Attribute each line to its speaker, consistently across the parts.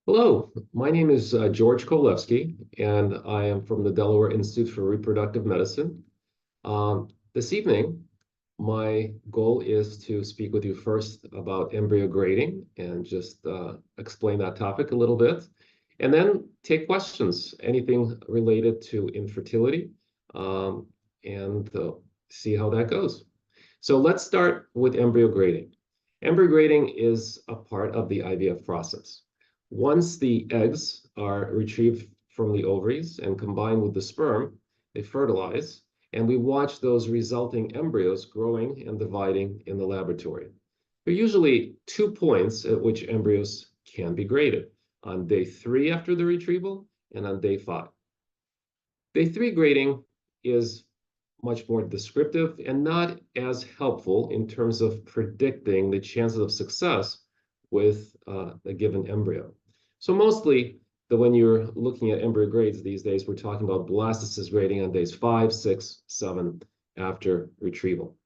Speaker 1: Hello, my name is George Kovalevsky, and I am from the Delaware Institute for Reproductive Medicine. This evening, my goal is to speak with you first about embryo grading and just explain that topic a little bit, and then take questions, anything related to infertility, um, and see how that goes. So let's start with embryo grading. Embryo grading is a part of the IVF process. Once the eggs are retrieved from the ovaries and combined with the sperm, they fertilize, and we watch those resulting embryos growing and dividing in the laboratory. There are usually 2 points at which embryos can be graded, on day 3 after the retrieval and on day 5. Day 3 grading is much more descriptive and not as helpful in terms of predicting the chances of success with a given embryo. So mostly, when you're looking at embryo grades these days, we're talking about blastocyst grading on days 5, 6, 7 after retrieval.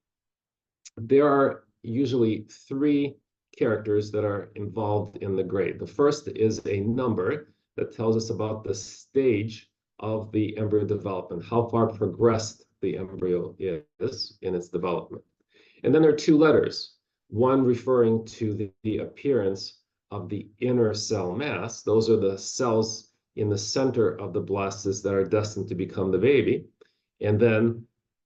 Speaker 1: There are usually 3 characters that are involved in the grade. The first is a number that tells us about the stage of the embryo development, how far progressed the embryo is in its development. And then there are 2 letters, one referring to the appearance of the inner cell mass. Those are the cells in the center of the blastocyst that are destined to become the baby. And then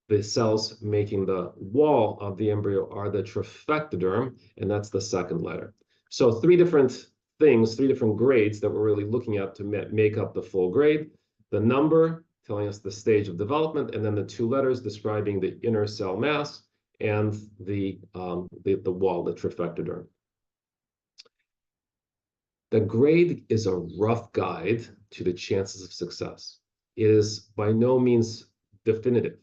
Speaker 1: the cells making the wall of the embryo are the trophectoderm, and that's the second letter. So 3 different things, 3 different grades that we're really looking at to make up the full grade. The number telling us the stage of development, and then the 2 letters describing the inner cell mass and the wall, the trophectoderm. The grade is a rough guide to the chances of success. It is by no means definitive.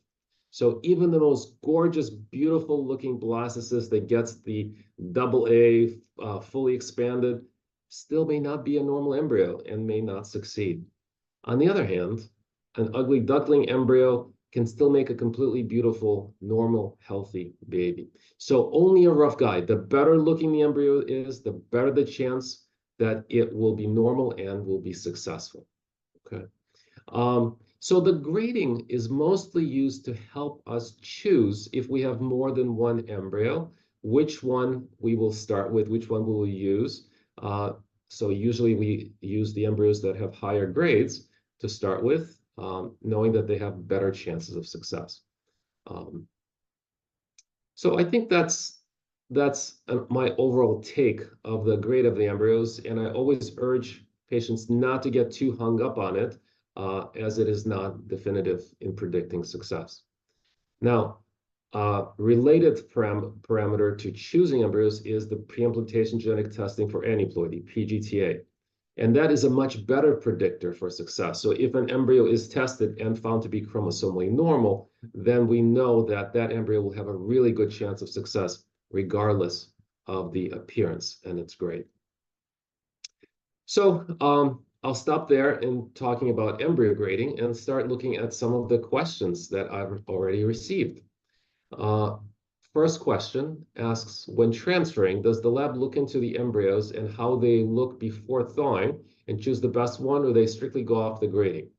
Speaker 1: So even the most gorgeous, beautiful looking blastocyst that gets the AA fully expanded still may not be a normal embryo and may not succeed. On the other hand, an ugly duckling embryo can still make a completely beautiful, normal, healthy baby. So only a rough guide. The better looking the embryo is, the better the chance that it will be normal and will be successful. Okay. So the grading is mostly used to help us choose, if we have more than one embryo, which one we will start with, which one we will use. So usually we use the embryos that have higher grades to start with, knowing that they have better chances of success. So I think that's my overall take of the grade of the embryos, and I always urge patients not to get too hung up on it, as it is not definitive in predicting success. Now, related parameter to choosing embryos is the pre-implantation genetic testing for aneuploidy, PGT-A. And that is a much better predictor for success. So if an embryo is tested and found to be chromosomally normal, then we know that that embryo will have a really good chance of success regardless of the appearance and its grade. So I'll stop there in talking about embryo grading and start looking at some of the questions that I've already received. First question asks, when transferring, does the lab look into the embryos and how they look before thawing and choose the best one, or they strictly go off the grading?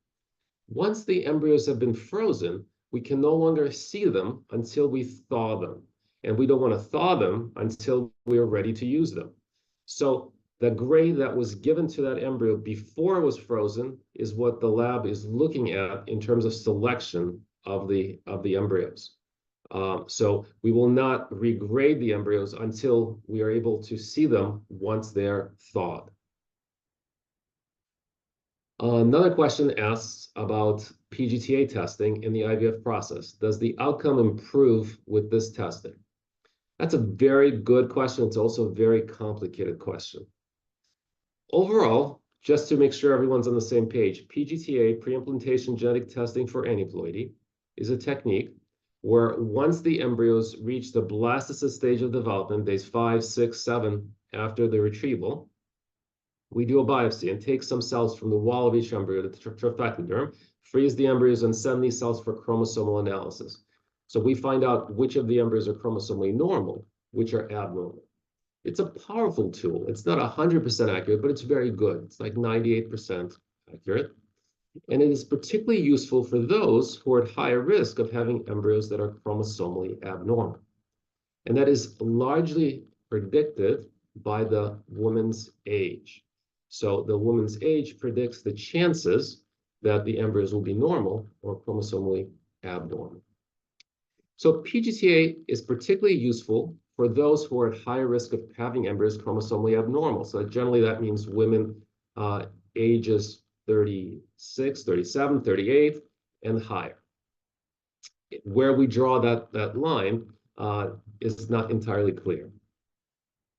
Speaker 1: Once the embryos have been frozen, we can no longer see them until we thaw them. And we don't want to thaw them until we are ready to use them. So the grade that was given to that embryo before it was frozen is what the lab is looking at in terms of selection of the embryos. So we will not regrade the embryos until we are able to see them once they're thawed. Another question asks about PGT-A testing in the IVF process. Does the outcome improve with this testing? That's a very good question. It's also a very complicated question. Overall, just to make sure everyone's on the same page, PGT-A, pre-implantation genetic testing for aneuploidy, is a technique where once the embryos reach the blastocyst stage of development, days 5, 6, 7 after the retrieval, we do a biopsy and take some cells from the wall of each embryo, the trophectoderm, freeze the embryos, and send these cells for chromosomal analysis. So we find out which of the embryos are chromosomally normal, which are abnormal. It's a powerful tool. It's not 100% accurate, but it's very good. It's like 98% accurate. And it is particularly useful for those who are at higher risk of having embryos that are chromosomally abnormal. And that is largely predicted by the woman's age. So the woman's age predicts the chances that the embryos will be normal or chromosomally abnormal. So PGT-A is particularly useful for those who are at higher risk of having embryos chromosomally abnormal. So generally that means women ages 36, 37, 38, and higher. Where we draw that line is not entirely clear.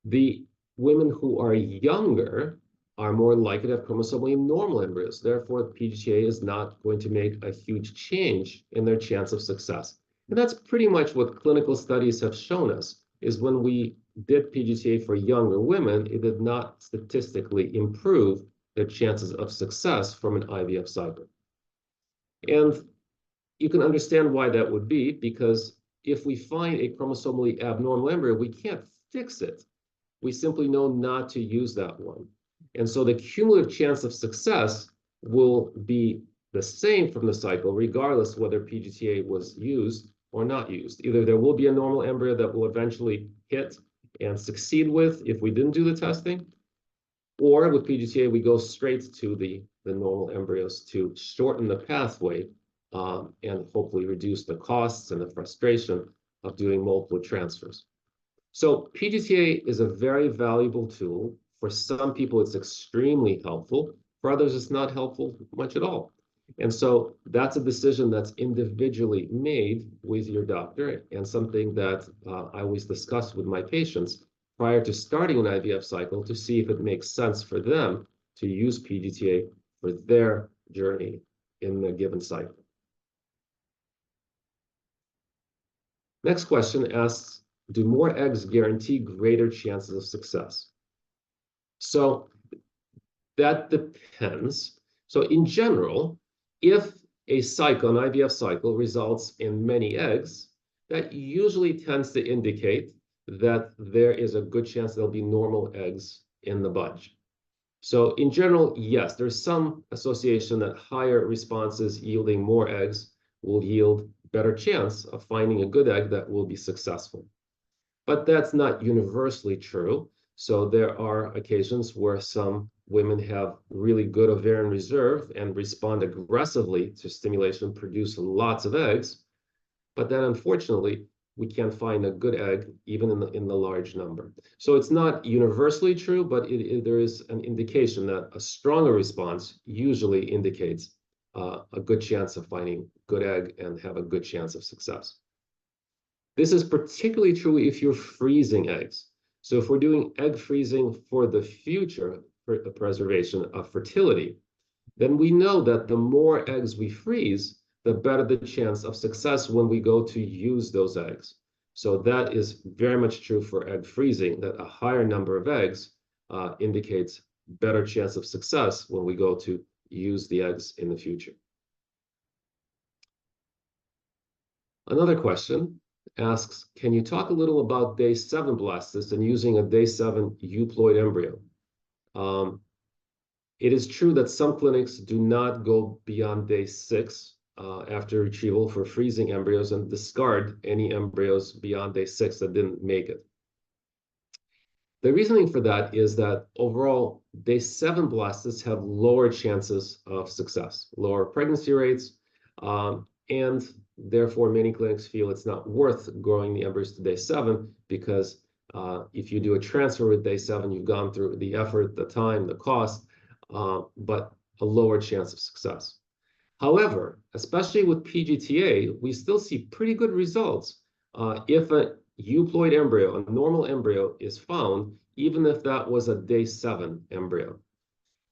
Speaker 1: The women who are younger are more likely to have chromosomally normal embryos. Therefore, PGT-A is not going to make a huge change in their chance of success. And that's pretty much what clinical studies have shown us, is when we did PGT-A for younger women, it did not statistically improve their chances of success from an IVF cycle. And you can understand why that would be, because if we find a chromosomally abnormal embryo, we can't fix it. We simply know not to use that one. And so the cumulative chance of success will be the same from the cycle, regardless whether PGT-A was used or not used. Either there will be a normal embryo that will eventually hit and succeed with if we didn't do the testing, or with PGT-A, we go straight to the normal embryos to shorten the pathway and hopefully reduce the costs and the frustration of doing multiple transfers. So PGT-A is a very valuable tool. For some people, it's extremely helpful. For others, it's not helpful much at all. And so that's a decision that's individually made with your doctor, and something that I always discuss with my patients prior to starting an IVF cycle to see if it makes sense for them to use PGT-A for their journey in a given cycle. Next question asks, do more eggs guarantee greater chances of success? So that depends. So in general, if a cycle, an IVF cycle, results in many eggs, that usually tends to indicate that there is a good chance there'll be normal eggs in the bunch. So in general, yes, there's some association that higher responses yielding more eggs will yield better chance of finding a good egg that will be successful. But that's not universally true. So there are occasions where some women have really good ovarian reserve and respond aggressively to stimulation, produce lots of eggs. But then unfortunately, we can't find a good egg even in the large number. So it's not universally true, but there is an indication that a stronger response usually indicates a good chance of finding good egg and have a good chance of success. This is particularly true if you're freezing eggs. So if we're doing egg freezing for the future, for the preservation of fertility, then we know that the more eggs we freeze, the better the chance of success when we go to use those eggs. So that is very much true for egg freezing, that a higher number of eggs indicates better chance of success when we go to use the eggs in the future. Another question asks, can you talk a little about day 7 blastocysts and using a day 7 euploid embryo? It is true that some clinics do not go beyond day 6 after retrieval for freezing embryos and discard any embryos beyond day 6 that didn't make it. The reasoning for that is that overall, day 7 blastocysts have lower chances of success, lower pregnancy rates, and therefore many clinics feel it's not worth growing the embryos to day 7 because if you do a transfer with day 7, you've gone through the effort, the time, the cost, but a lower chance of success. However, especially with PGT-A, we still see pretty good results if a euploid embryo, a normal embryo, is found, even if that was a day 7 embryo.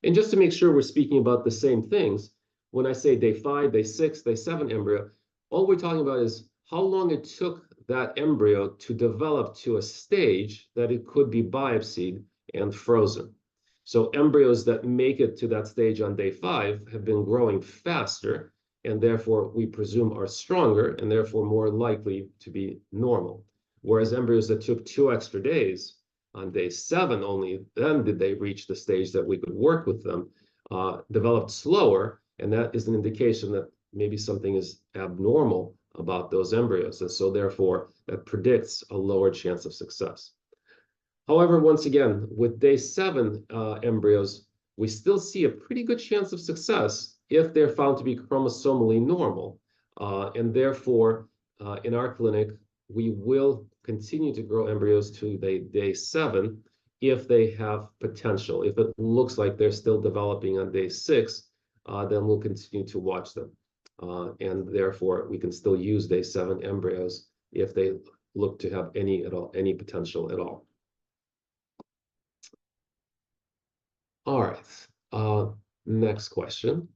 Speaker 1: And just to make sure we're speaking about the same things, when I say day 5, day 6, day 7 embryo, all we're talking about is how long it took that embryo to develop to a stage that it could be biopsied and frozen. So embryos that make it to that stage on day 5 have been growing faster, and therefore we presume are stronger and therefore more likely to be normal. Whereas embryos that took 2 extra days on day 7 only, then did they reach the stage that we could work with them, developed slower, and that is an indication that maybe something is abnormal about those embryos, and so therefore that predicts a lower chance of success. However, once again, with day 7 embryos, we still see a pretty good chance of success if they're found to be chromosomally normal, and therefore in our clinic we will continue to grow embryos to day 7 if they have potential. If it looks like they're still developing on day 6, then we'll continue to watch them. And therefore, we can still use day 7 embryos if they look to have any potential at all. All right. Next question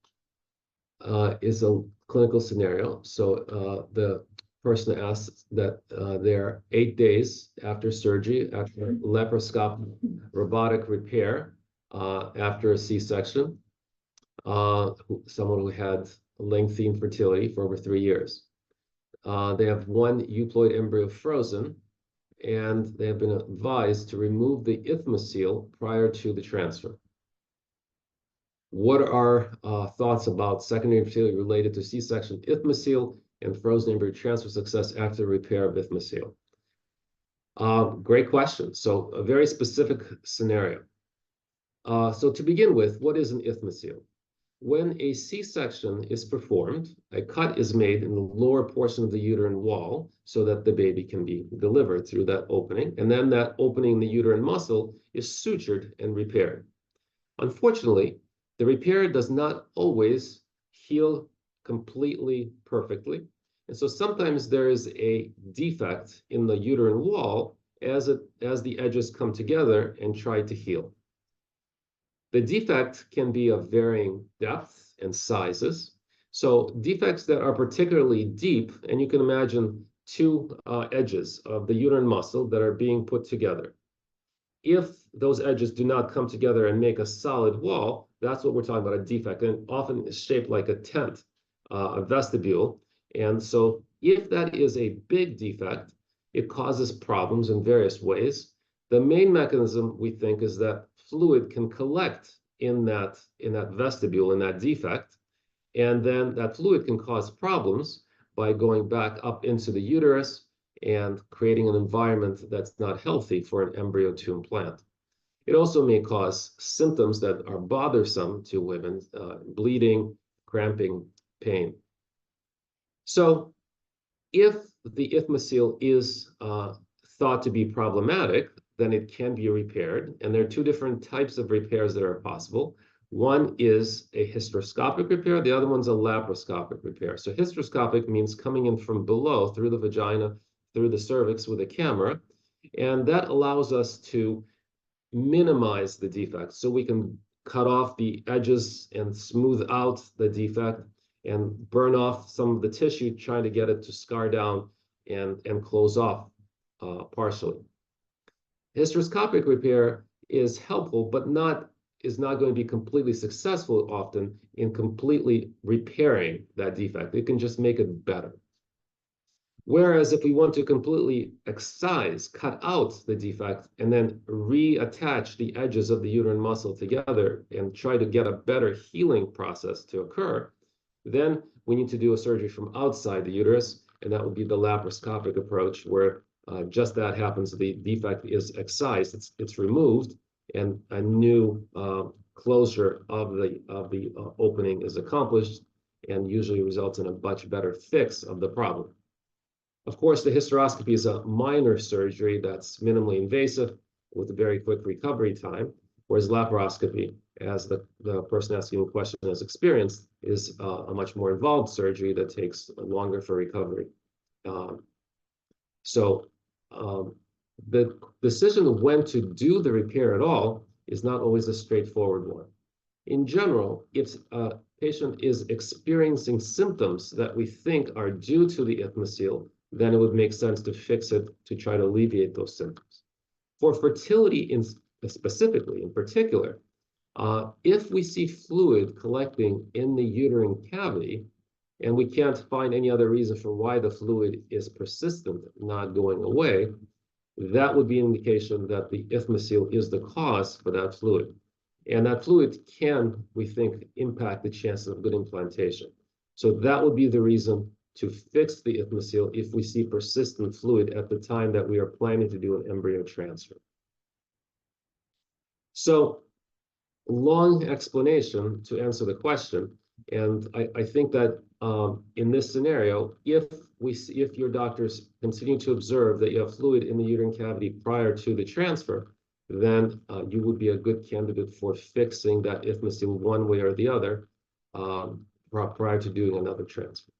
Speaker 1: is a clinical scenario. So the person asks that they're 8 days after surgery, after laparoscopic robotic repair, after a C-section, someone who had lengthy infertility for over 3 years. They have 1 euploid embryo frozen, and they have been advised to remove the isthmocele prior to the transfer. What are thoughts about secondary infertility related to C-section isthmocele and frozen embryo transfer success after repair of isthmocele? Great question. So a very specific scenario. So to begin with, what is an isthmocele? When a C-section is performed, a cut is made in the lower portion of the uterine wall so that the baby can be delivered through that opening, and then that opening in the uterine muscle is sutured and repaired. Unfortunately, the repair does not always heal completely perfectly, and so sometimes there is a defect in the uterine wall as the edges come together and try to heal. The defect can be of varying depth and sizes. So defects that are particularly deep, and you can imagine 2 edges of the uterine muscle that are being put together. If those edges do not come together and make a solid wall, that's what we're talking about, a defect, and often is shaped like a tent, a vestibule. And so if that is a big defect, it causes problems in various ways. The main mechanism, we think, is that fluid can collect in that vestibule, in that defect, and then that fluid can cause problems by going back up into the uterus and creating an environment that's not healthy for an embryo to implant. It also may cause symptoms that are bothersome to women, bleeding, cramping, pain. So if the isthmocele is thought to be problematic, then it can be repaired. And there are 2 different types of repairs that are possible. One is a hysteroscopic repair. The other one's a laparoscopic repair. So hysteroscopic means coming in from below through the vagina, through the cervix with a camera. And that allows us to minimize the defect. So we can cut off the edges and smooth out the defect and burn off some of the tissue, trying to get it to scar down and close off partially. Hysteroscopic repair is helpful, but is not going to be completely successful often in completely repairing that defect. It can just make it better. Whereas if we want to completely excise, cut out the defect, and then reattach the edges of the uterine muscle together and try to get a better healing process to occur, then we need to do a surgery from outside the uterus, and that would be the laparoscopic approach, where just that happens. The defect is excised, it's removed, and a new closure of the opening is accomplished, and usually results in a much better fix of the problem. Of course, the hysteroscopy is a minor surgery that's minimally invasive with a very quick recovery time, whereas laparoscopy, as the person asking the question has experienced, is a much more involved surgery that takes longer for recovery. The decision of when to do the repair at all is not always a straightforward one. In general, if a patient is experiencing symptoms that we think are due to the isthmocele, then it would make sense to fix it to try to alleviate those symptoms. For fertility specifically, in particular, if we see fluid collecting in the uterine cavity, and we can't find any other reason for why the fluid is persistent, not going away, that would be an indication that the isthmocele is the cause for that fluid. And that fluid can, we think, impact the chances of good implantation. So that would be the reason to fix the isthmocele if we see persistent fluid at the time that we are planning to do an embryo transfer. So, long explanation to answer the question, and I think that in this scenario, if your doctors continue to observe that you have fluid in the uterine cavity prior to the transfer, then you would be a good candidate for fixing that isthmocele one way or the other prior to doing another transfer.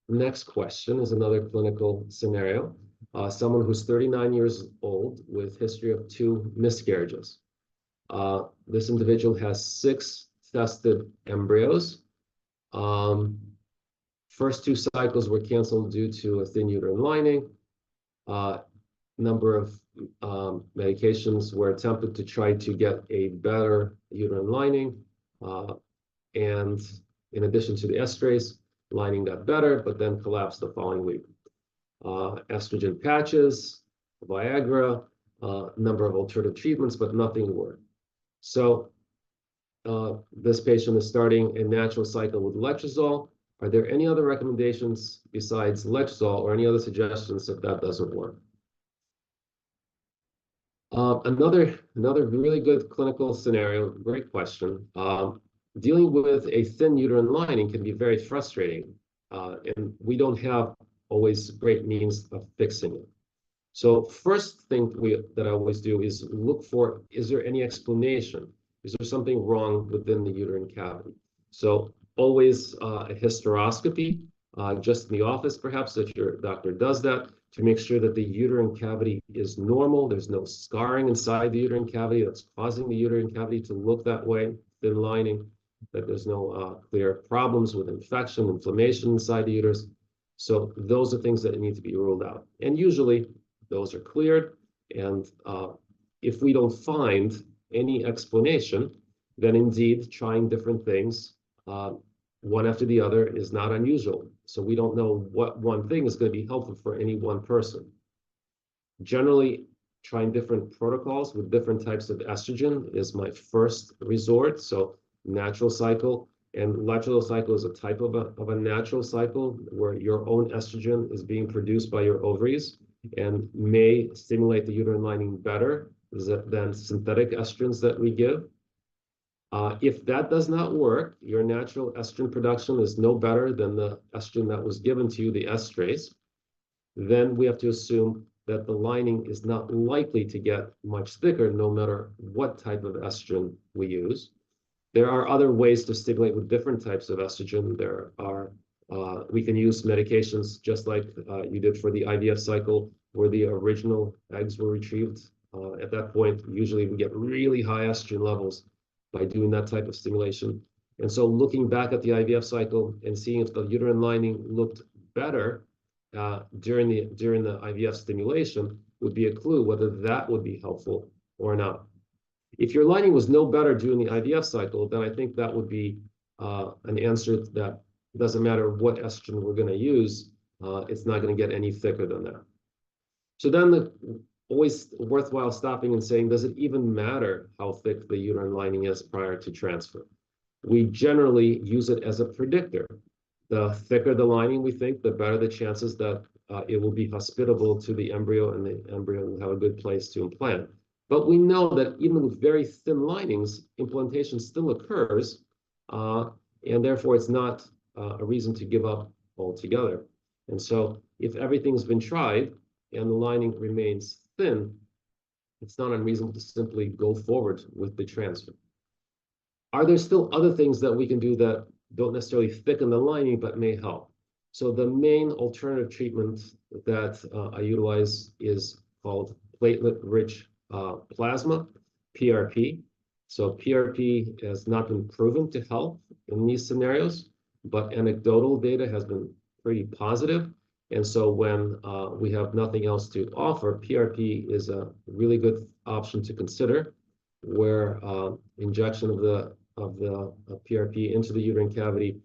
Speaker 1: Next question is another clinical scenario. Someone who's 39 years old with history of 2 miscarriages. This individual has 6 tested embryos. First 2 cycles were canceled due to a thin uterine lining. Number of medications were attempted to try to get a better uterine lining. And in addition to the estrase, lining got better, but then collapsed the following week. Estrogen patches, Viagra, number of alternative treatments, but nothing worked. So this patient is starting a natural cycle with letrozole. Are there any other recommendations besides letrozole or any other suggestions if that doesn't work? Another really good clinical scenario, great question. Dealing with a thin uterine lining can be very frustrating, and we don't have always great means of fixing it. So first thing that I always do is look for, is there any explanation? Is there something wrong within the uterine cavity? So always a hysteroscopy, just in the office perhaps, if your doctor does that, to make sure that the uterine cavity is normal. There's no scarring inside the uterine cavity that's causing the uterine cavity to look that way, thin lining, that there's no clear problems with infection, inflammation inside the uterus. So those are things that need to be ruled out. And usually those are cleared. And if we don't find any explanation, then indeed trying different things, one after the other, is not unusual. So we don't know what one thing is going to be helpful for any one person. Generally, trying different protocols with different types of estrogen is my first resort. So natural cycle, and letrozole cycle is a type of a natural cycle where your own estrogen is being produced by your ovaries and may stimulate the uterine lining better than synthetic estrogens that we give. If that does not work, your natural estrogen production is no better than the estrogen that was given to you, the estrase, then we have to assume that the lining is not likely to get much thicker no matter what type of estrogen we use. There are other ways to stimulate with different types of estrogen. There are, we can use medications just like you did for the IVF cycle where the original eggs were retrieved. At that point, usually we get really high estrogen levels by doing that type of stimulation. And so looking back at the IVF cycle and seeing if the uterine lining looked better during the IVF stimulation would be a clue whether that would be helpful or not. If your lining was no better during the IVF cycle, then I think that would be an answer that doesn't matter what estrogen we're going to use, it's not going to get any thicker than that. So then always worthwhile stopping and saying, does it even matter how thick the uterine lining is prior to transfer? We generally use it as a predictor. The thicker the lining, we think, the better the chances that it will be hospitable to the embryo and the embryo will have a good place to implant. But we know that even with very thin linings, implantation still occurs, and therefore it's not a reason to give up altogether. And so if everything's been tried and the lining remains thin, it's not unreasonable to simply go forward with the transfer. Are there still other things that we can do that don't necessarily thicken the lining but may help? So the main alternative treatment that I utilize is called platelet-rich plasma, PRP. So PRP has not been proven to help in these scenarios, but anecdotal data has been pretty positive. And so when we have nothing else to offer, PRP is a really good option to consider, where injection of the PRP into the uterine cavity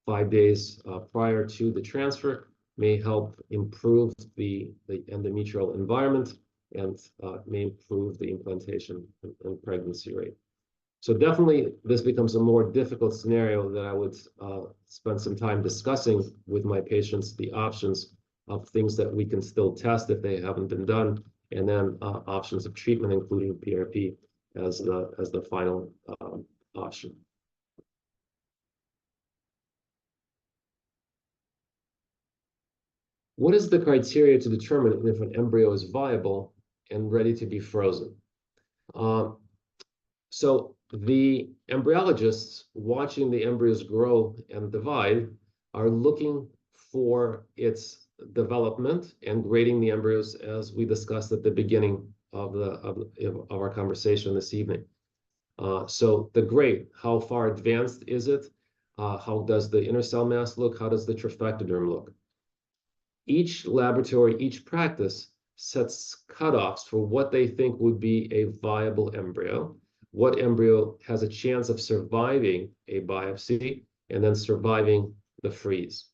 Speaker 1: 5 days prior to the transfer may help improve the endometrial environment and may improve the implantation and pregnancy rate. So definitely, this becomes a more difficult scenario that I would spend some time discussing with my patients, the options of things that we can still test if they haven't been done, and then options of treatment, including PRP as the final option. What is the criteria to determine if an embryo is viable and ready to be frozen? So the embryologists watching the embryos grow and divide are looking for its development and grading the embryos, as we discussed at the beginning of our conversation this evening. So the grade, how far advanced is it? How does the inner cell mass look? How does the trophectoderm look? Each laboratory, each practice sets cutoffs for what they think would be a viable embryo, what embryo has a chance of surviving a biopsy and then surviving the freeze.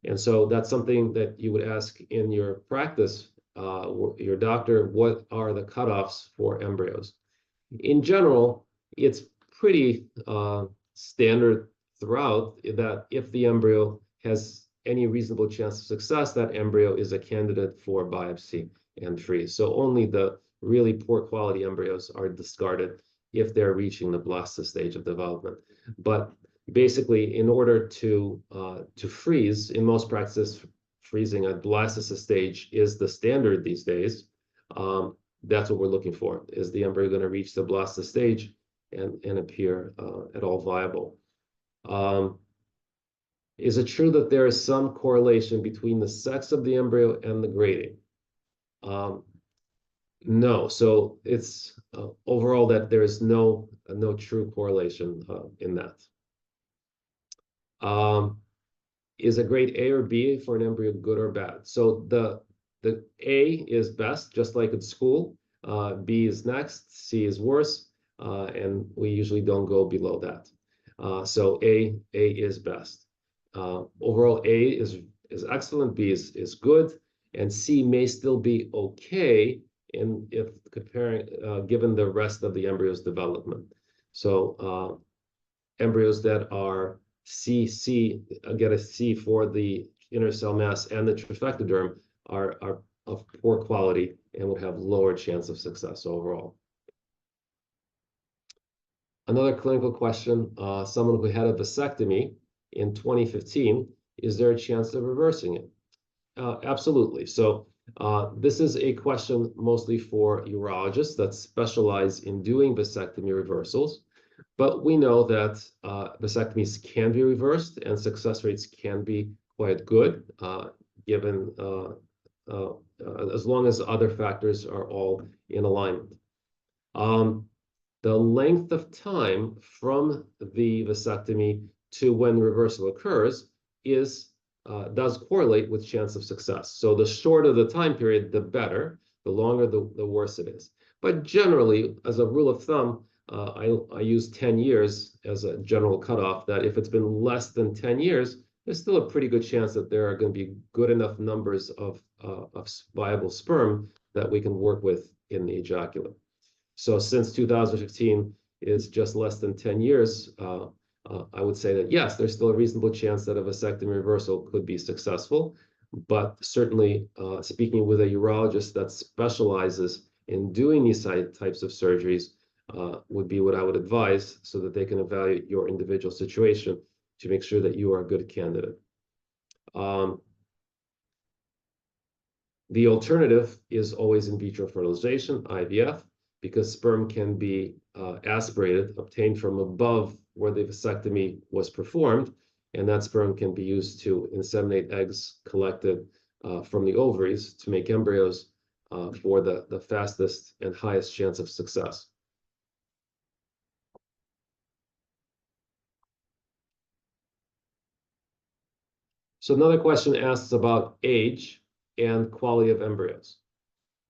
Speaker 1: And so that's something that you would ask in your practice, your doctor, what are the cutoffs for embryos? In general, it's pretty standard throughout that if the embryo has any reasonable chance of success, that embryo is a candidate for biopsy and freeze. So only the really poor quality embryos are discarded if they're reaching the blastocyst stage of development. But basically, in order to freeze, in most practices, freezing at blastocyst stage is the standard these days. That's what we're looking for. Is the embryo going to reach the blastocyst stage and appear at all viable? Is it true that there is some correlation between the sex of the embryo and the grading? No. So it's overall that there is no true correlation in that. Is a grade A or B for an embryo good or bad? So the A is best, just like at school. B is next, C is worse, and we usually don't go below that. So A is best. Overall, A is excellent, B is good, and C may still be okay if comparing given the rest of the embryo's development. So embryos that are C get a C for the inner cell mass and the trophectoderm are of poor quality and would have lower chance of success overall. Another clinical question, someone who had a vasectomy in 2015, is there a chance of reversing it? Absolutely. So this is a question mostly for urologists that specialize in doing vasectomy reversals. But we know that vasectomies can be reversed and success rates can be quite good, given as long as other factors are all in alignment. The length of time from the vasectomy to when reversal occurs does correlate with chance of success. So the shorter the time period, the better. The longer, the worse it is. But generally, as a rule of thumb, I use 10 years as a general cutoff, that if it's been less than 10 years, there's still a pretty good chance that there are going to be good enough numbers of viable sperm that we can work with in the ejaculate. So since 2015 is just less than 10 years, I would say that yes, there's still a reasonable chance that a vasectomy reversal could be successful, but certainly speaking with a urologist that specializes in doing these types of surgeries would be what I would advise, so that they can evaluate your individual situation to make sure that you are a good candidate. The alternative is always in vitro fertilization, IVF, because sperm can be aspirated, obtained from above where the vasectomy was performed, and that sperm can be used to inseminate eggs collected from the ovaries to make embryos for the fastest and highest chance of success. So another question asks about age and quality of embryos.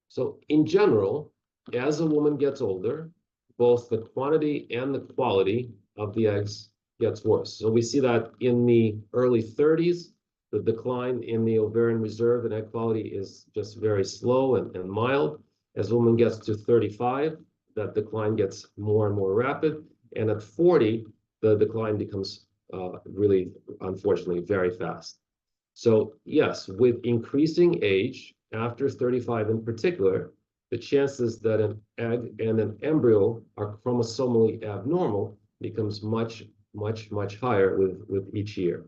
Speaker 1: So in general, as a woman gets older, both the quantity and the quality of the eggs gets worse. So we see that in the early 30s, The decline in the ovarian reserve and egg quality is just very slow and mild. As a woman gets to 35, that decline gets more and more rapid. And at 40, the decline becomes really, unfortunately, very fast. So yes, with increasing age, after 35 in particular, the chances that an egg and an embryo are chromosomally abnormal becomes much, much, much higher with each year.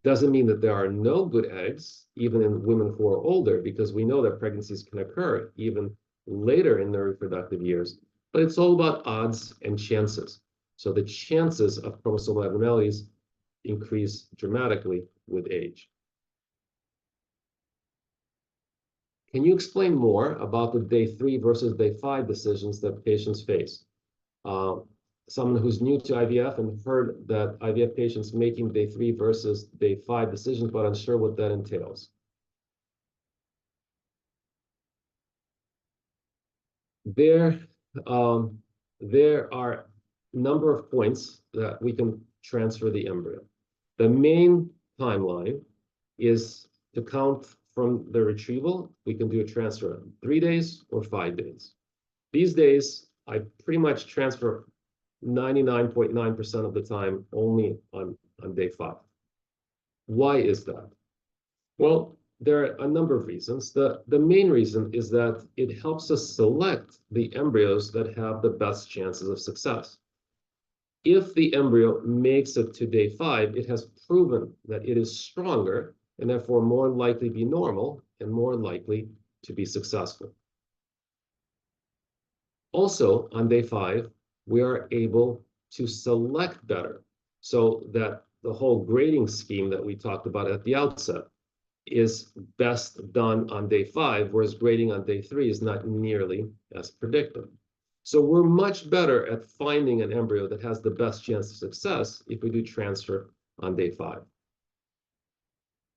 Speaker 1: Doesn't mean that there are no good eggs, even in women who are older, because we know that pregnancies can occur even later in their reproductive years. But it's all about odds and chances. So the chances of chromosomal abnormalities increase dramatically with age. Can you explain more about the day 3 versus day 5 decisions that patients face? Someone who's new to IVF and heard that IVF patients making day 3 versus day 5 decisions, but unsure what that entails. There are a number of points that we can transfer the embryo. The main timeline is to count from the retrieval. We can do a transfer in 3 days or 5 days. These days, I pretty much transfer 99.9% of the time only on day 5. Why is that? Well, there are a number of reasons. The main reason is that it helps us select the embryos that have the best chances of success. If the embryo makes it to day 5, it has proven that it is stronger and therefore more likely to be normal and more likely to be successful. Also, on day 5, we are able to select better, so that the whole grading scheme that we talked about at the outset is best done on day 5, whereas grading on day 3 is not nearly as predictive. So we're much better at finding an embryo that has the best chance of success if we do transfer on day 5.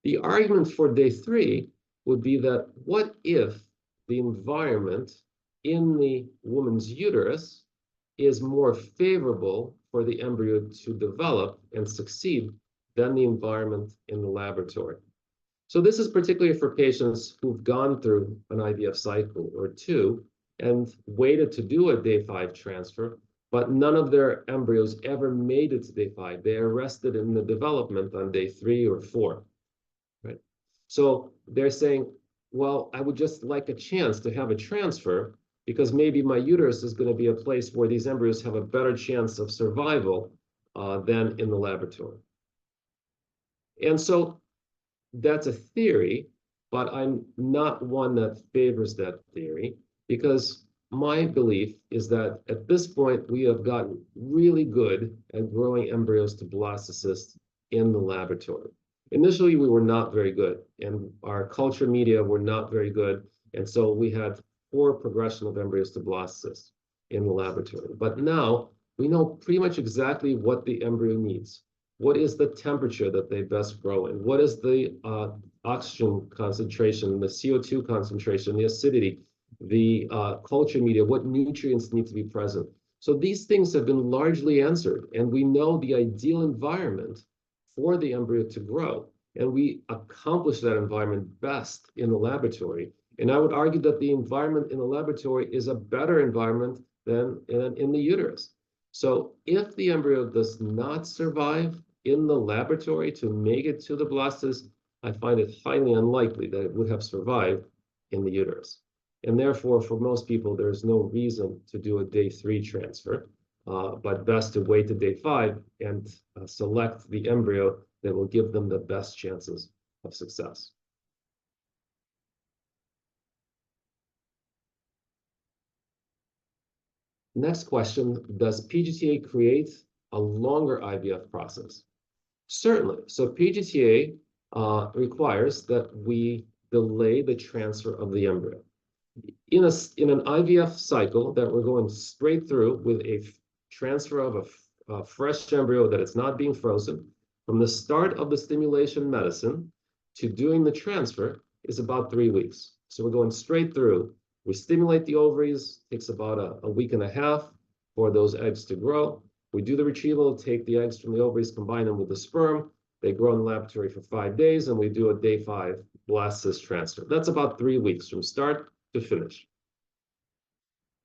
Speaker 1: The argument for day 3 would be that what if the environment in the woman's uterus is more favorable for the embryo to develop and succeed than the environment in the laboratory? So this is particularly for patients who've gone through an IVF cycle or 2 and waited to do a day 5 transfer, but none of their embryos ever made it to day 5. They arrested in the development on day 3 or 4, right? So they're saying, well, I would just like a chance to have a transfer because maybe my uterus is going to be a place where these embryos have a better chance of survival than in the laboratory. And so that's a theory, but I'm not one that favors that theory, because my belief is that at this point, we have gotten really good at growing embryos to blastocysts in the laboratory. Initially, we were not very good, and our culture media were not very good, and so we had poor progression of embryos to blastocysts in the laboratory. But now we know pretty much exactly what the embryo needs. What is the temperature that they best grow in? What is the oxygen concentration, the CO2 concentration, the acidity, the culture media, what nutrients need to be present? So these things have been largely answered, and we know the ideal environment for the embryo to grow. And we accomplish that environment best in the laboratory. And I would argue that the environment in the laboratory is a better environment than in the uterus. So if the embryo does not survive in the laboratory to make it to the blastocyst, I find it highly unlikely that it would have survived in the uterus. And therefore, for most people, there's no reason to do a day 3 transfer, but best to wait to day 5 and select the embryo that will give them the best chances of success. Next question, does PGT-A create a longer IVF process? Certainly. So PGT-A requires that we delay the transfer of the embryo. In an IVF cycle that we're going straight through with a transfer of a fresh embryo that it's not being frozen, from the start of the stimulation medicine to doing the transfer is about 3 weeks. So we're going straight through. We stimulate the ovaries, takes about a week and a half for those eggs to grow. We do the retrieval, take the eggs from the ovaries, combine them with the sperm. They grow in the laboratory for 5 days, and we do a day 5 blastocyst transfer. That's about 3 weeks from start to finish.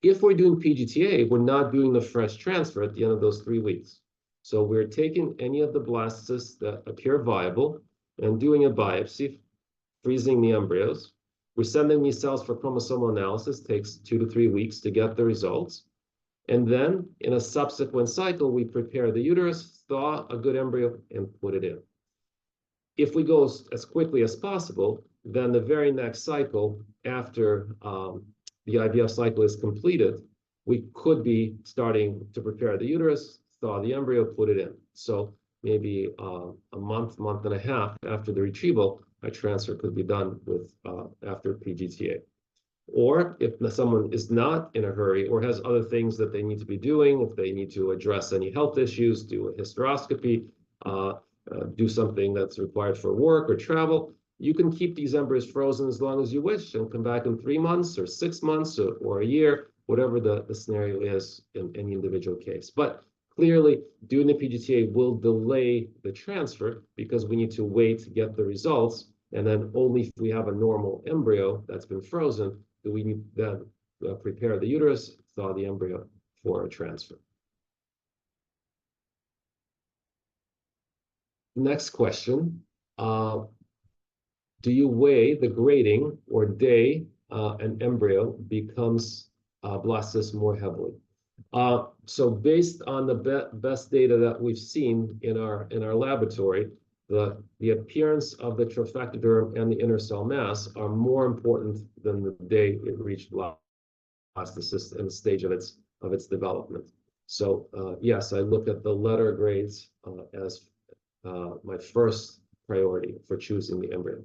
Speaker 1: If we're doing PGT-A, we're not doing the fresh transfer at the end of those 3 weeks. So we're taking any of the blastocysts that appear viable and doing a biopsy, freezing the embryos. We're sending these cells for chromosomal analysis. It takes 2 to 3 weeks to get the results. And then in a subsequent cycle, we prepare the uterus, thaw a good embryo, and put it in. If we go as quickly as possible, then the very next cycle, after the IVF cycle is completed, we could be starting to prepare the uterus, thaw the embryo, put it in. So maybe a month and a half after the retrieval, a transfer could be done with after PGT-A. Or if someone is not in a hurry or has other things that they need to be doing, if they need to address any health issues, do a hysteroscopy, do something that's required for work or travel, you can keep these embryos frozen as long as you wish and come back in 3 months or 6 months or a year, whatever the scenario is in any individual case. But clearly, doing the PGT-A will delay the transfer because we need to wait to get the results. And then only if we have a normal embryo that's been frozen do we need then prepare the uterus, thaw the embryo for a transfer. Next question. Do you weigh the grading or day an embryo becomes blastocyst more heavily? So based on the best data that we've seen in our laboratory, the appearance of the trophectoderm and the inner cell mass are more important than the day it reached blastocyst in the stage of its development. So yes, I look at the letter grades as my first priority for choosing the embryo.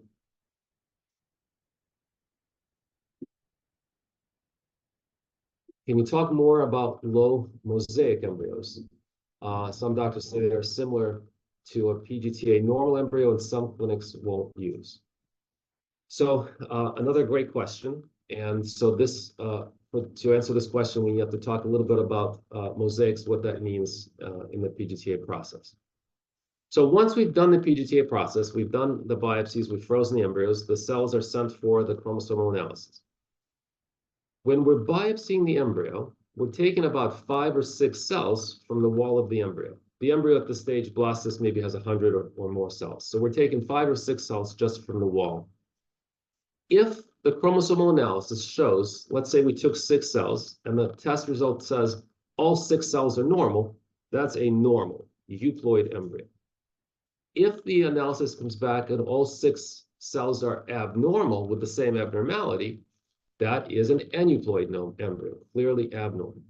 Speaker 1: Can you talk more about low mosaic embryos? Some doctors say they're similar to a PGT-A normal embryo, and some clinics won't use. So another great question. And so this, to answer this question, we have to talk a little bit about mosaics, what that means in the PGT-A process. So once we've done the PGT-A process, we've done the biopsies, we've frozen the embryos, the cells are sent for the chromosomal analysis. When we're biopsying the embryo, we're taking about 5 or 6 cells from the wall of the embryo. The embryo at this stage, blastocyst, maybe has 100 or more cells. So we're taking 5 or 6 cells just from the wall. If the chromosomal analysis shows, let's say we took 6 cells, and the test result says all 6 cells are normal, that's a normal euploid embryo. If the analysis comes back and all 6 cells are abnormal with the same abnormality, that is an aneuploid embryo, clearly abnormal.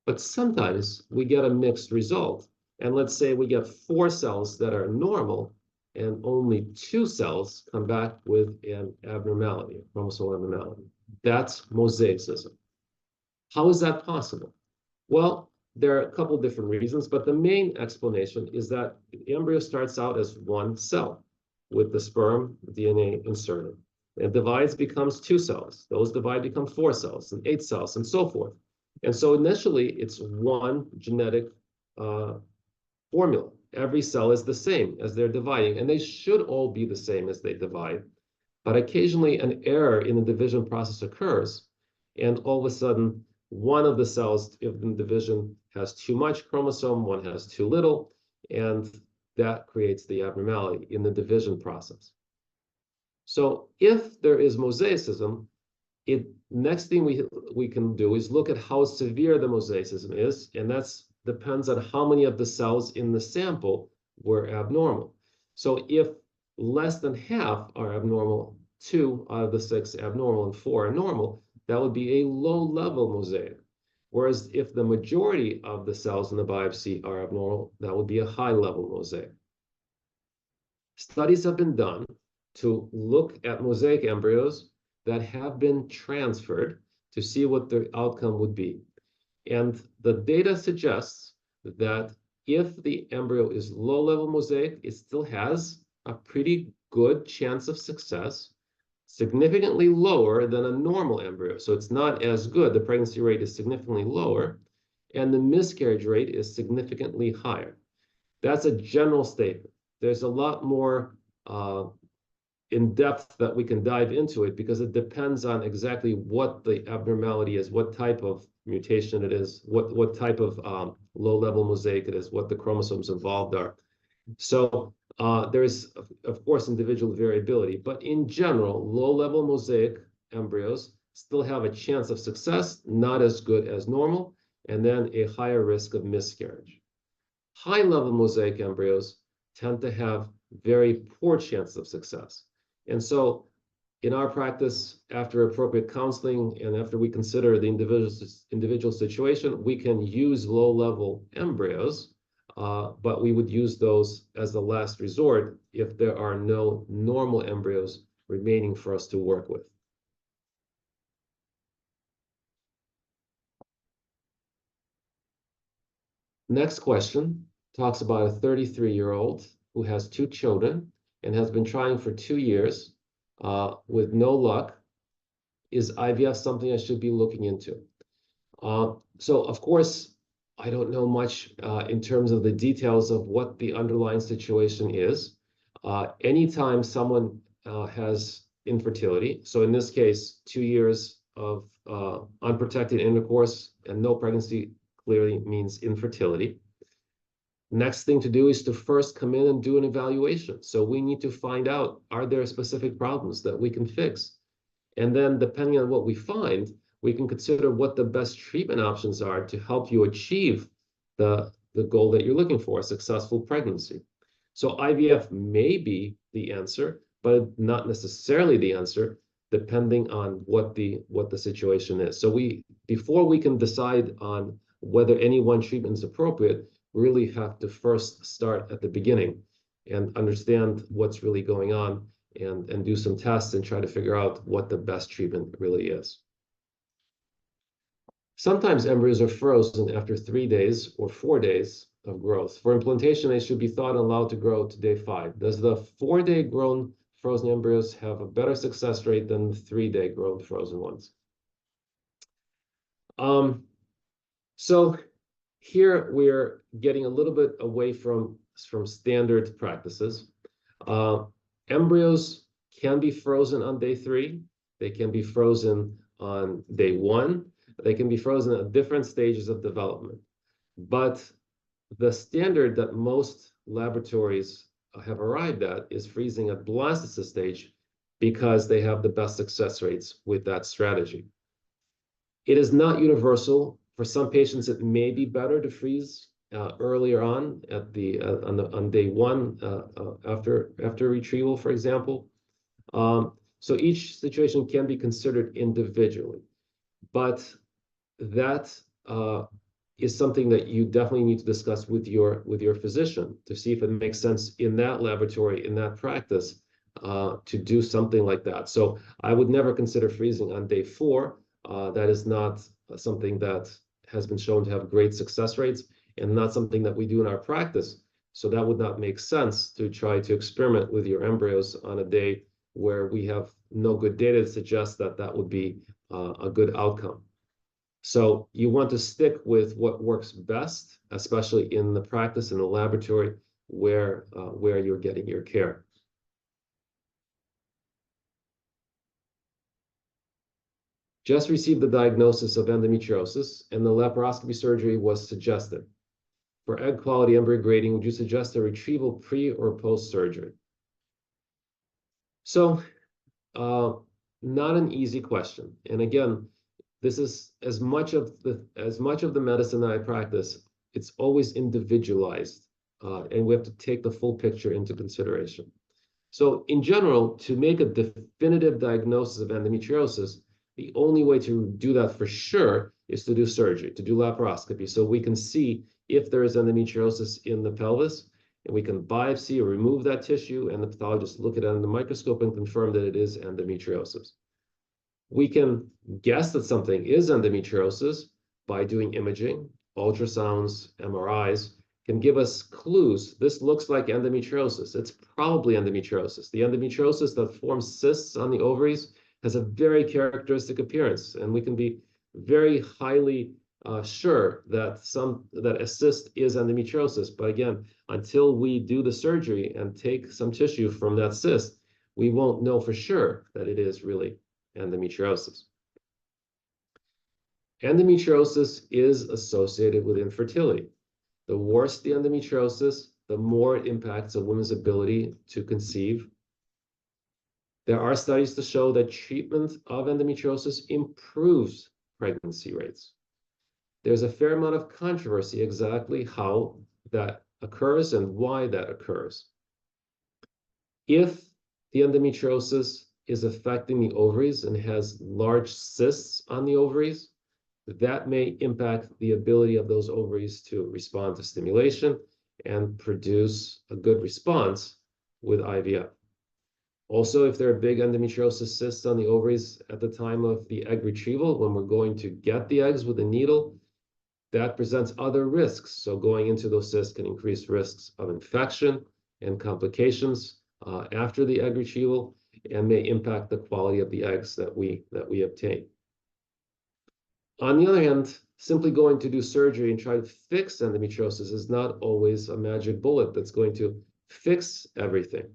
Speaker 1: But sometimes we get a mixed result. And let's say we get 4 cells that are normal and only 2 cells come back with an abnormality, a chromosomal abnormality. That's mosaicism. How is that possible? Well, there are a couple of different reasons, but the main explanation is that the embryo starts out as 1 cell with the sperm DNA inserted. It divides, becomes 2 cells. Those divide, become 4 cells, and 8 cells, and so forth. And so initially, it's 1 genetic formula. Every cell is the same as they're dividing, and they should all be the same as they divide. But occasionally, an error in the division process occurs, and all of a sudden, one of the cells in division has too much chromosome, one has too little, and that creates the abnormality in the division process. So if there is mosaicism, next thing we can do is look at how severe the mosaicism is, and that depends on how many of the cells in the sample were abnormal. So if less than half are abnormal, 2 out of the 6 abnormal and 4 are normal, that would be a low-level mosaic. Whereas if the majority of the cells in the biopsy are abnormal, that would be a high-level mosaic. Studies have been done to look at mosaic embryos that have been transferred to see what the outcome would be. And the data suggests that if the embryo is low-level mosaic, it still has a pretty good chance of success, significantly lower than a normal embryo. So it's not as good. The pregnancy rate is significantly lower. and the miscarriage rate is significantly higher. That's a general statement. There's a lot more in depth that we can dive into it because it depends on exactly what the abnormality is, what type of mutation it is, what type of low-level mosaic it is, what the chromosomes involved are. So there is, of course, individual variability, but in general, low-level mosaic embryos still have a chance of success, not as good as normal, and then a higher risk of miscarriage. High-level mosaic embryos tend to have very poor chances of success. And so in our practice, after appropriate counseling and after we consider the individual situation, we can use low-level embryos, but we would use those as the last resort if there are no normal embryos remaining for us to work with. Next question talks about a 33-year-old who has 2 children and has been trying for 2 years with no luck. Is IVF something I should be looking into? So, of course, I don't know much in terms of the details of what the underlying situation is. Anytime someone has infertility, so in this case, 2 years of unprotected intercourse and no pregnancy clearly means infertility. Next thing to do is to first come in and do an evaluation. So we need to find out, are there specific problems that we can fix? And then depending on what we find, we can consider what the best treatment options are to help you achieve the goal that you're looking for, a successful pregnancy. So IVF may be the answer, but not necessarily the answer, depending on what the situation is. So before we can decide on whether any one treatment is appropriate, really have to first start at the beginning and understand what's really going on and do some tests and try to figure out what the best treatment really is. Sometimes embryos are frozen after 3 days or 4 days of growth. For implantation, they should be thought and allowed to grow to day 5. Does the 4-day grown frozen embryos have a better success rate than the 3-day grown frozen ones? So here we're getting a little bit away from standard practices. Embryos can be frozen on day 3. They can be frozen on day 1. They can be frozen at different stages of development. But the standard that most laboratories have arrived at is freezing at blastocyst stage because they have the best success rates with that strategy. It is not universal. For some patients, it may be better to freeze earlier on on day 1 after retrieval, for example. So each situation can be considered individually, but that is something that you definitely need to discuss with your physician to see if it makes sense in that laboratory, in that practice, to do something like that. So I would never consider freezing on day 4. That is not something that has been shown to have great success rates and not something that we do in our practice. So that would not make sense to try to experiment with your embryos on a day where we have no good data to suggest that that would be a good outcome. So you want to stick with what works best, especially in the practice in the laboratory where you're getting your care. Just received the diagnosis of endometriosis, and the laparoscopy surgery was suggested. For egg quality embryo grading, would you suggest a retrieval pre or post-surgery? So, not an easy question. And again, this is as much of the medicine that I practice, it's always individualized, and we have to take the full picture into consideration. So in general, to make a definitive diagnosis of endometriosis, the only way to do that for sure is to do surgery, to do laparoscopy, so we can see if there is endometriosis in the pelvis, and we can biopsy or remove that tissue, and the pathologist look at it under the microscope and confirm that it is endometriosis. We can guess that something is endometriosis by doing imaging, ultrasounds, MRIs, can give us clues. This looks like endometriosis. It's probably endometriosis. The endometriosis that forms cysts on the ovaries has a very characteristic appearance, and we can be very highly sure that a cyst is endometriosis, but again, until we do the surgery and take some tissue from that cyst, we won't know for sure that it is really endometriosis. Endometriosis is associated with infertility. The worse the endometriosis, the more it impacts a woman's ability to conceive. There are studies to show that treatment of endometriosis improves pregnancy rates. There's a fair amount of controversy exactly how that occurs and why that occurs. If the endometriosis is affecting the ovaries and has large cysts on the ovaries, that may impact the ability of those ovaries to respond to stimulation and produce a good response with IVF. Also, if there are big endometriosis cysts on the ovaries at the time of the egg retrieval, when we're going to get the eggs with a needle, that presents other risks. So going into those cysts can increase risks of infection and complications after the egg retrieval, and may impact the quality of the eggs that we obtain. On the other hand, simply going to do surgery and try to fix endometriosis is not always a magic bullet that's going to fix everything.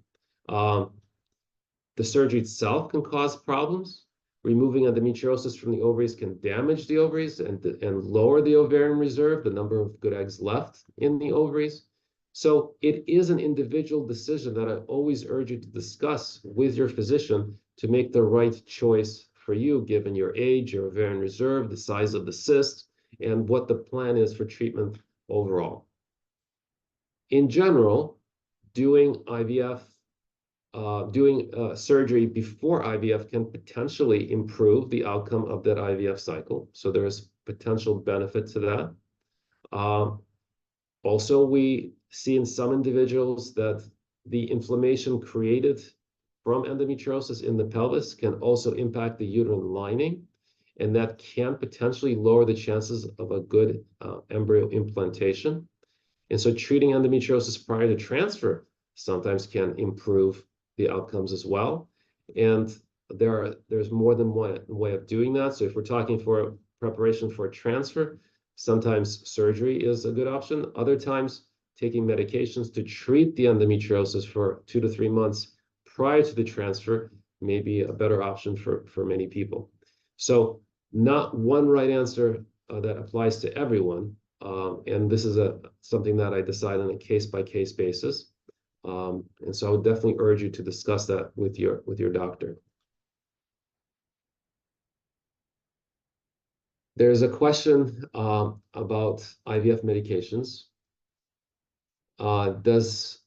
Speaker 1: The surgery itself can cause problems. Removing endometriosis from the ovaries can damage the ovaries and lower the ovarian reserve, the number of good eggs left in the ovaries. So it is an individual decision that I always urge you to discuss with your physician to make the right choice for you, given your age, your ovarian reserve, the size of the cyst, and what the plan is for treatment overall. In general, doing IVF, surgery before IVF can potentially improve the outcome of that IVF cycle. So there's potential benefit to that. Also, we see in some individuals that the inflammation created from endometriosis in the pelvis can also impact the uterine lining, and that can potentially lower the chances of a good embryo implantation. And so treating endometriosis prior to transfer sometimes can improve the outcomes as well. And there's more than one way of doing that. So if we're talking for preparation for a transfer, sometimes surgery is a good option. Other times, taking medications to treat the endometriosis for 2 to 3 months prior to the transfer may be a better option for many people. So not one right answer that applies to everyone. And this is something that I decide on a case-by-case basis. And so I would definitely urge you to discuss that with your doctor. There's a question about IVF medications. Does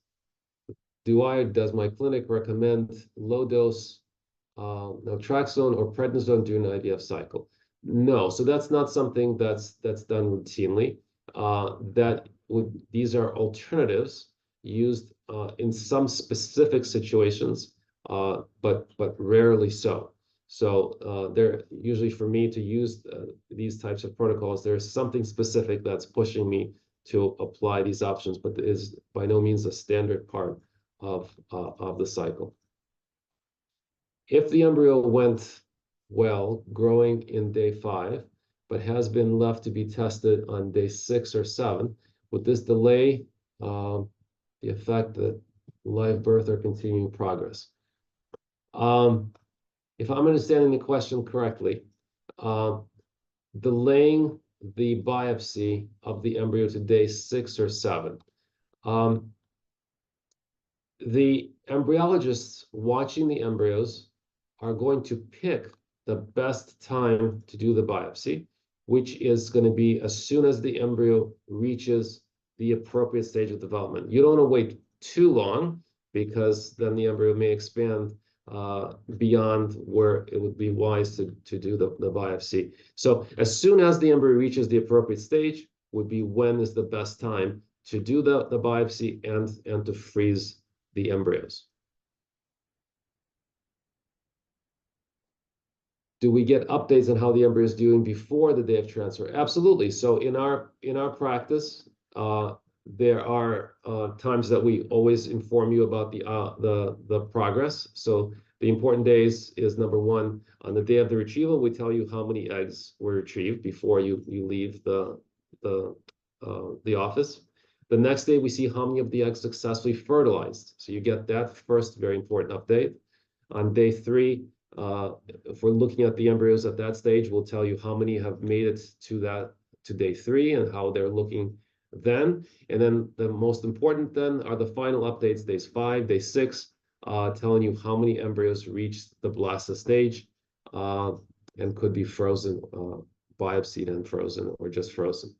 Speaker 1: my clinic recommend low-dose naltrexone or prednisone during the IVF cycle? No, so that's not something that's done routinely. These are alternatives used in some specific situations, but rarely so. So they're usually, for me to use these types of protocols, there's something specific that's pushing me to apply these options, but it is by no means a standard part of the cycle. If the embryo went well, growing in day 5, but has been left to be tested on day 6 or 7, would this delay the effect that live birth or continuing progress? If I'm understanding the question correctly, delaying the biopsy of the embryo to day 6 or 7. The embryologists watching the embryos are going to pick the best time to do the biopsy, which is going to be as soon as the embryo reaches the appropriate stage of development. You don't want to wait too long, because then the embryo may expand beyond where it would be wise to do the biopsy. So as soon as the embryo reaches the appropriate stage would be when is the best time to do the biopsy and to freeze the embryos. Do we get updates on how the embryo is doing before the day of transfer? Absolutely. So in our practice, there are times that we always inform you about the progress. So The important days is number one, on the day of the retrieval, we tell you how many eggs were retrieved before you leave the office. The next day, we see how many of the eggs successfully fertilized. So you get that first very important update. On day 3, if we're looking at the embryos at that stage, we'll tell you how many have made it to day 3 and how they're looking then. And then the most important then are the final updates, days 5, day 6, telling you how many embryos reached the blastocyst stage and could be frozen, biopsied and frozen, or just frozen.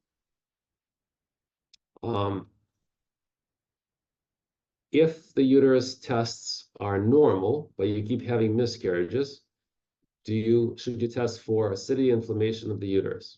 Speaker 1: If the uterus tests are normal, but you keep having miscarriages, should you test for acidity inflammation of the uterus?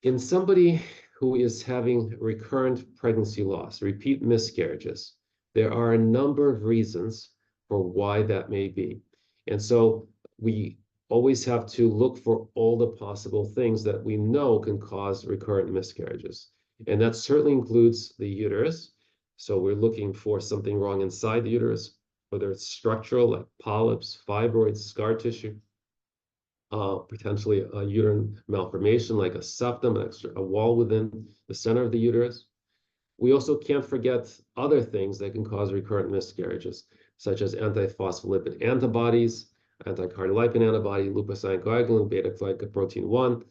Speaker 1: In somebody who is having recurrent pregnancy loss, repeat miscarriages, there are a number of reasons for why that may be. And so we always have to look for all the possible things that we know can cause recurrent miscarriages. And that certainly includes the uterus. So we're looking for something wrong inside the uterus, whether it's structural, like polyps, fibroids, scar tissue, potentially a uterine malformation, like a septum, a wall within the center of the uterus. We also can't forget other things that can cause recurrent miscarriages, such as antiphospholipid antibodies, anticardiolipin antibody, leukocyte-coagulant, beta-glycoprotein 1,